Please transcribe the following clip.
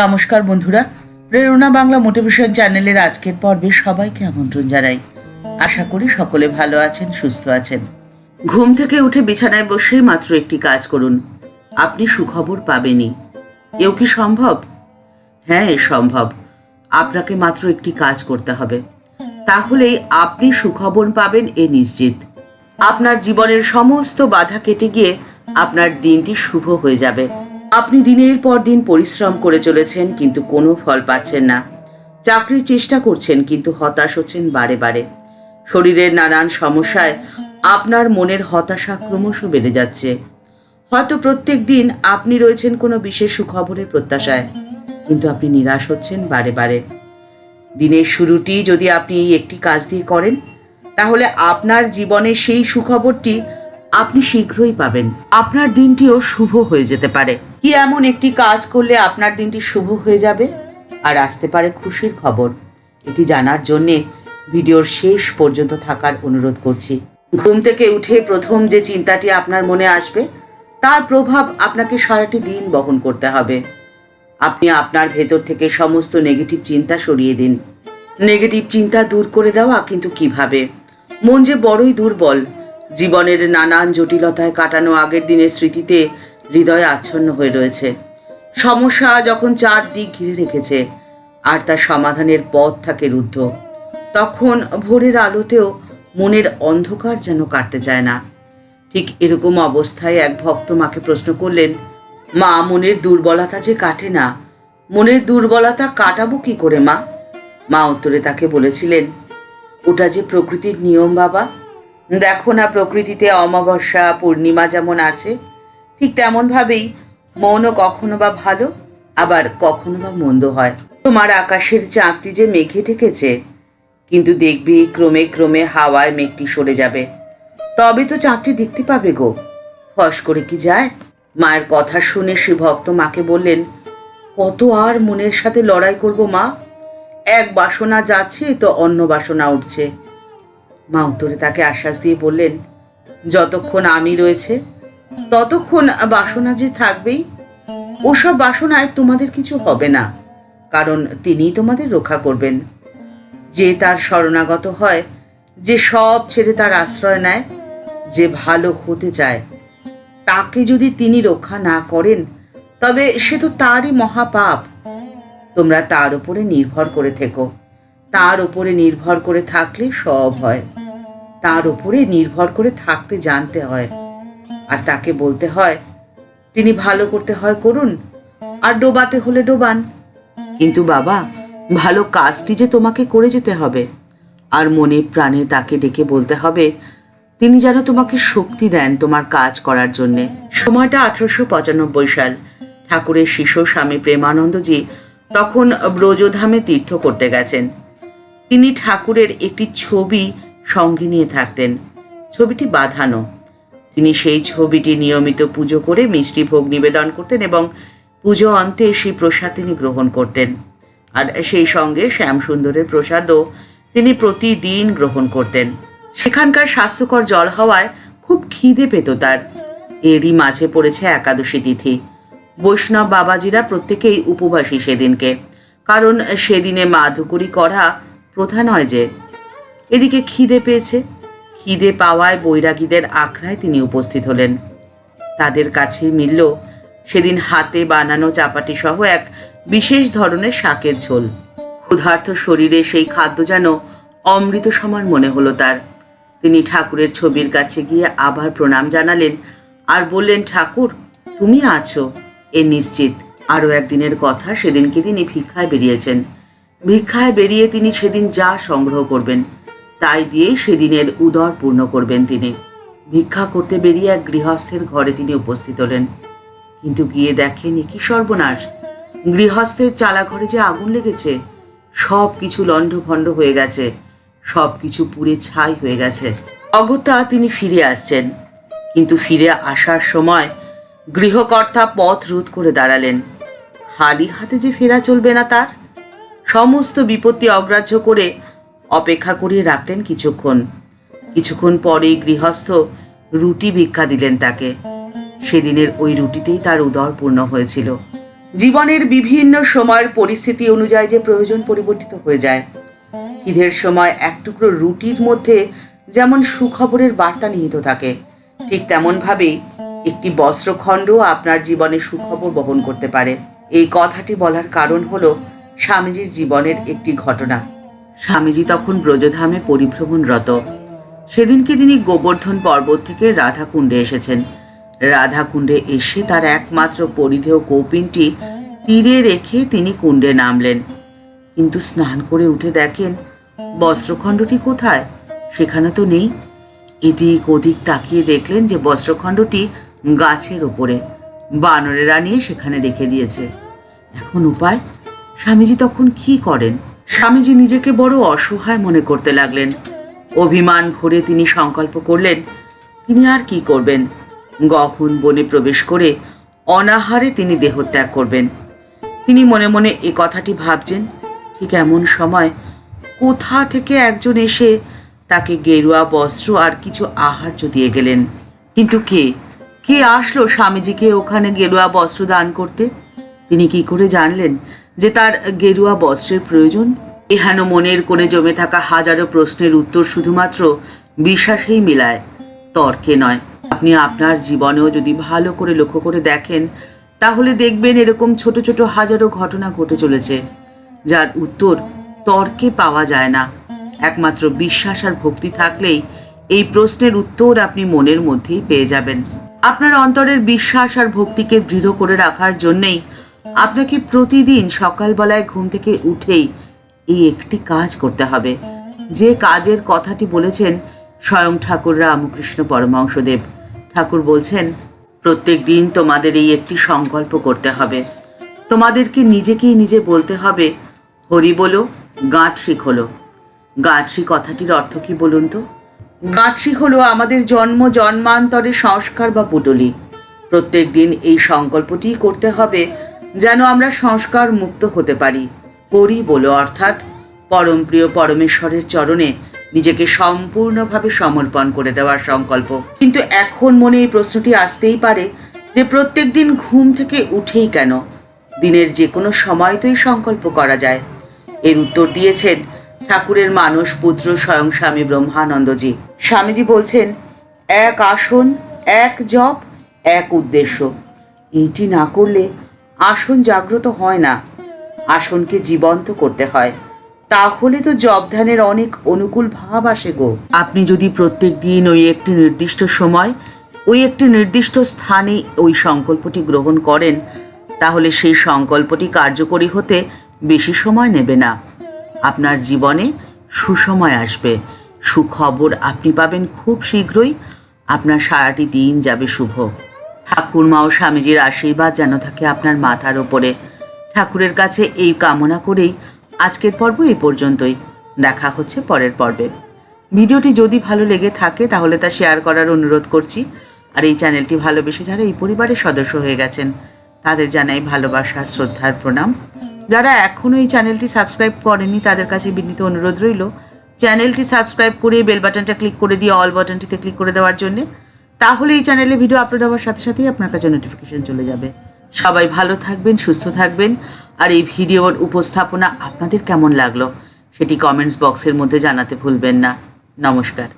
নমস্কার বন্ধুরা, প্রেরণা বাংলা মোটিভেশন চ্যানেলের আজকের পর্বে সবাইকে আমন্ত্রণ জানাই। আশা করি সকলে ভালো আছেন, সুস্থ আছেন। ঘুম থেকে উঠে বিছানায় বসেই মাত্র একটি কাজ করুন, আপনি সুখবর পাবেনই। এও কি সম্ভব? হ্যাঁ, সম্ভব। আপনাকে মাত্র একটি কাজ করতে হবে, তাহলেই আপনি সুখবর পাবেন, এ নিশ্চিত। আপনার জীবনের সমস্ত বাধা কেটে গিয়ে আপনার দিনটি শুভ হয়ে যাবে। আপনি দিনের পর দিন পরিশ্রম করে চলেছেন, কিন্তু কোনো ফল পাচ্ছেন না। চাকরির চেষ্টা করছেন, কিন্তু হতাশ হচ্ছেন বারে বারে। শরীরের নানান সমস্যায় আপনার মনের হতাশা ক্রমশ বেড়ে যাচ্ছে। হয়তো প্রত্যেক দিন আপনি রয়েছেন কোনো বিশেষ সুখবরের প্রত্যাশায়, কিন্তু আপনি নিরাশ হচ্ছেন বারে বারে। দিনের শুরুটি যদি আপনি এই একটি কাজ দিয়ে করেন, তাহলে আপনার জীবনে সেই সুখবরটি আপনি শীঘ্রই পাবেন। আপনার দিনটিও শুভ হয়ে যেতে পারে। কি এমন একটি কাজ করলে আপনার দিনটি শুভ হয়ে যাবে আর আসতে পারে খুশির খবর? এটি জানার জন্যে ভিডিওর শেষ পর্যন্ত থাকার অনুরোধ করছি। ঘুম থেকে উঠে প্রথম যে চিন্তাটি আপনার মনে আসবে, তার প্রভাব আপনাকে সারাটি দিন বহন করতে হবে। আপনি আপনার ভেতর থেকে সমস্ত নেগেটিভ চিন্তা সরিয়ে দিন। নেগেটিভ চিন্তা দূর করে দেওয়া কিন্তু কিভাবে? মন যে বড়ই দুর্বল, জীবনের নানান জটিলতায় কাটানো আগের দিনের স্মৃতিতে হৃদয় আচ্ছন্ন হয়ে রয়েছে। সমস্যা যখন চারদিক ঘিরে রেখেছে আর তার সমাধানের পথ থাকে রুদ্ধ, তখন ভোরের আলোতেও মনের অন্ধকার যেন কাটতে চায় না। ঠিক এরকম অবস্থায় এক ভক্ত মাকে প্রশ্ন করলেন, মা, মনের দুর্বলতা যে কাটে না, মনের দুর্বলতা কাটাবো কি করে মা? মা উত্তরে তাকে বলেছিলেন, ওটা যে প্রকৃতির নিয়ম বাবা। দেখো না, প্রকৃতিতে অমাবস্যা পূর্ণিমা যেমন আছে, ঠিক তেমনভাবেই মনও কখনো বা ভালো, আবার কখনো বা মন্দ হয়। তোমার আকাশের চাঁদটি যে মেঘে ঢেকেছে, কিন্তু দেখবি ক্রমে ক্রমে হাওয়ায় মেঘটি সরে যাবে, তবে তো চাঁদটি দেখতে পাবে গো। ফস করে কি যায়? মায়ের কথা শুনে সে ভক্ত মাকে বললেন, কত আর মনের সাথে লড়াই করব মা? এক বাসনা যাচ্ছে তো অন্য বাসনা উঠছে। মা উত্তরে তাকে আশ্বাস দিয়ে বললেন, যতক্ষণ আমি রয়েছে ততক্ষণ বাসনা যে থাকবেই। ওসব বাসনায় তোমাদের কিছু হবে না, কারণ তিনিই তোমাদের রক্ষা করবেন। যে তার শরণাগত হয়, যে সব ছেড়ে তার আশ্রয় নেয়, যে ভালো হতে চায়, তাকে যদি তিনি রক্ষা না করেন, তবে সে তো তারই মহাপাপ। তোমরা তার উপরে নির্ভর করে থেকো। তার উপরে নির্ভর করে থাকলে সব হয়। তার উপরে নির্ভর করে থাকতে জানতে হয়, আর তাকে বলতে হয়, তিনি ভালো করতে হয় করুন, আর ডোবাতে হলে ডোবান। কিন্তু বাবা, ভালো কাজটি যে তোমাকে করে যেতে হবে, আর মনে প্রাণে তাকে ডেকে বলতে হবে, তিনি যেন তোমাকে শক্তি দেন তোমার কাজ করার জন্যে। সময়টা 1895 সাল। ঠাকুরের শিষ্য স্বামী প্রেমানন্দজি তখন ব্রজধামে তীর্থ করতে গেছেন। তিনি ঠাকুরের একটি ছবি সঙ্গে নিয়ে থাকতেন। ছবিটি বাঁধানো। তিনি সেই ছবিটি নিয়মিত পুজো করে মিষ্টি ভোগ নিবেদন করতেন এবং পুজো অন্তে সেই প্রসাদ তিনি গ্রহণ করতেন। আর সেই সঙ্গে শ্যামসুন্দরের প্রসাদও তিনি প্রতিদিন গ্রহণ করতেন। সেখানকার স্বাস্থ্যকর জল হওয়ায় খুব খিদে পেত তার। এরই মাঝে পড়েছে একাদশী তিথি। বৈষ্ণব বাবাজিরা প্রত্যেকেই উপবাসী সেদিনকে, কারণ সেদিনে মাধুকরী করা প্রথা নয় যে। এদিকে খিদে পেয়েছে। খিদে পাওয়ায় বৈরাগীদের আখড়ায় তিনি উপস্থিত হলেন। তাদের কাছেই মিলল সেদিন হাতে বানানো চাপাটি সহ এক বিশেষ ধরনের শাকের ঝোল। ক্ষুধার্ত শরীরে সেই খাদ্য যেন অমৃত সমান মনে হলো তার। তিনি ঠাকুরের ছবির কাছে গিয়ে আবার প্রণাম জানালেন আর বললেন, ঠাকুর, তুমি আছো এ নিশ্চিত। আরও একদিনের কথা, সেদিনকে তিনি ভিক্ষায় বেরিয়েছেন। ভিক্ষায় বেরিয়ে তিনি সেদিন যা সংগ্রহ করবেন, তাই দিয়েই সেদিনের উদর পূর্ণ করবেন তিনি। ভিক্ষা করতে বেরিয়ে এক গৃহস্থের ঘরে তিনি উপস্থিত হলেন, কিন্তু গিয়ে দেখেন কি সর্বনাশ! গৃহস্থের চালাঘরে যে আগুন লেগেছে, সব কিছু লণ্ডভণ্ড হয়ে গেছে, সব কিছু পুড়ে ছাই হয়ে গেছে। অগত্যা তিনি ফিরে আসছেন, কিন্তু ফিরে আসার সময় গৃহকর্তা পথ রোধ করে দাঁড়ালেন। খালি হাতে যে ফেরা চলবে না তার। সমস্ত বিপত্তি অগ্রাহ্য করে অপেক্ষা করিয়ে রাখলেন কিছুক্ষণ পরেই গৃহস্থ রুটি ভিক্ষা দিলেন তাকে। সেদিনের ওই রুটিতেই তার উদর পূর্ণ হয়েছিল। জীবনের বিভিন্ন সময়ের পরিস্থিতি অনুযায়ী যে প্রয়োজন পরিবর্তিত হয়ে যায়। খিদের সময় এক টুকরো রুটির মধ্যে যেমন সুখবরের বার্তা নিহিত থাকে, ঠিক তেমনভাবেই একটি বস্ত্রখণ্ড আপনার জীবনে সুখবর বহন করতে পারে। এই কথাটি বলার কারণ হলো স্বামীজির জীবনের একটি ঘটনা। স্বামীজি তখন ব্রজধামে পরিভ্রমণরত। সেদিনকে তিনি গোবর্ধন পর্বত থেকে রাধাকুণ্ডে এসেছেন। রাধাকুণ্ডে এসে তার একমাত্র পরিধেয় কৌপিনটি তীরে রেখে তিনি কুণ্ডে নামলেন। কিন্তু স্নান করে উঠে দেখেন বস্ত্রখণ্ডটি কোথায়, সেখানে তো নেই। এদিক ওদিক তাকিয়ে দেখলেন যে বস্ত্রখণ্ডটি গাছের ওপরে বানরেরা নিয়ে সেখানে রেখে দিয়েছে। এখন উপায়? স্বামীজি তখন কি করেন? স্বামীজি নিজেকে বড় অসহায় মনে করতে লাগলেন। অভিমান ভরে তিনি সংকল্প করলেন তিনি আর কি করবেন, গহন বনে প্রবেশ করে অনাহারে তিনি দেহত্যাগ করবেন। তিনি মনে মনে এ কথাটি ভাবছেন, ঠিক এমন সময় কোথা থেকে একজন এসে তাকে গেরুয়া বস্ত্র আর কিছু আহার্য দিয়ে গেলেন। কিন্তু কে আসলো স্বামীজিকে ওখানে গেরুয়া বস্ত্র দান করতে? তিনি কি করে জানলেন যে তার গেরুয়া বস্ত্রের প্রয়োজন? এহেন মনের কোণে জমে থাকা হাজারো প্রশ্নের উত্তর শুধুমাত্র বিশ্বাসেই মিলায়, তর্কে নয়। আপনি আপনার জীবনেও যদি ভালো করে লক্ষ্য করে দেখেন, তাহলে দেখবেন এরকম ছোট ছোট হাজারো ঘটনা ঘটে চলেছে, যার উত্তর তর্কে পাওয়া যায় না। একমাত্র বিশ্বাস আর ভক্তি থাকলেই এই প্রশ্নের উত্তর আপনি মনের মধ্যেই পেয়ে যাবেন। আপনার অন্তরের বিশ্বাস আর ভক্তিকে দৃঢ় করে রাখার জন্যেই আপনাকে প্রতিদিন সকালবেলায় ঘুম থেকে উঠেই এই একটি কাজ করতে হবে, যে কাজের কথাটি বলেছেন স্বয়ং ঠাকুর রামকৃষ্ণ পরমহংসদেব। ঠাকুর বলছেন, প্রত্যেক দিন তোমাদের এই একটি সংকল্প করতে হবে। তোমাদেরকে নিজেকেই নিজে বলতে হবে, হরি বলো, গাঁটরি খোলো। গাঁটরি কথাটির অর্থ কি বলুন তো? গাঁটরি হলো আমাদের জন্ম জন্মান্তরে সংস্কার বা পুটলি। প্রত্যেক দিন এই সংকল্পটি করতে হবে যেন আমরা সংস্কার মুক্ত হতে পারি। হরি বলো অর্থাৎ পরম প্রিয় পরমেশ্বরের চরণে নিজেকে সম্পূর্ণভাবে সমর্পণ করে দেওয়ার সংকল্প। কিন্তু এখন মনে এই প্রশ্নটি আসতেই পারে যে প্রত্যেক দিন ঘুম থেকে উঠেই কেন? দিনের যে কোনো সময় তো এই সংকল্প করা যায়। এর উত্তর দিয়েছেন ঠাকুরের মানস পুত্র স্বয়ং স্বামী ব্রহ্মানন্দজি। স্বামীজি বলছেন, এক আসন, এক জপ, এক উদ্দেশ্য। এইটি না করলে আসন জাগ্রত হয় না। আসনকে জীবন্ত করতে হয়, তাহলে তো জপ ধ্যানের অনেক অনুকূল ভাব আসে গো। আপনি যদি প্রত্যেক দিন ওই একটি নির্দিষ্ট সময় ওই একটি নির্দিষ্ট স্থানে ওই সংকল্পটি গ্রহণ করেন, তাহলে সেই সংকল্পটি কার্যকরী হতে বেশি সময় নেবে না। আপনার জীবনে সুসময় আসবে, সুখবর আপনি পাবেন খুব শীঘ্রই। আপনার সারাটি দিন যাবে শুভ। ঠাকুরমা ও স্বামীজির আশীর্বাদ যেন থাকে আপনার মাথার ওপরে। ঠাকুরের কাছে এই কামনা করেই আজকের পর্ব এই পর্যন্তই। দেখা হচ্ছে পরের পর্বে। ভিডিওটি যদি ভালো লেগে থাকে তাহলে তা শেয়ার করার অনুরোধ করছি। আর এই চ্যানেলটি ভালোবেসে যারা এই পরিবারের সদস্য হয়ে গেছেন তাদের জানাই ভালোবাসা, শ্রদ্ধার প্রণাম। যারা এখনও এই চ্যানেলটি সাবস্ক্রাইব করেনি তাদের কাছে বিনীত অনুরোধ রইল চ্যানেলটি সাবস্ক্রাইব করে বেল বাটনটা ক্লিক করে দিয়ে অল বাটনটিতে ক্লিক করে দেওয়ার জন্যে। তাহলে এই চ্যানেলে ভিডিও আপলোড হওয়ার সাথে সাথেই আপনার কাছে নোটিফিকেশন চলে যাবে। সবাই ভালো থাকবেন, সুস্থ থাকবেন। আর এই ভিডিওর উপস্থাপনা আপনাদের কেমন লাগলো সেটি কমেন্টস বক্সের মধ্যে জানাতে ভুলবেন না। নমস্কার।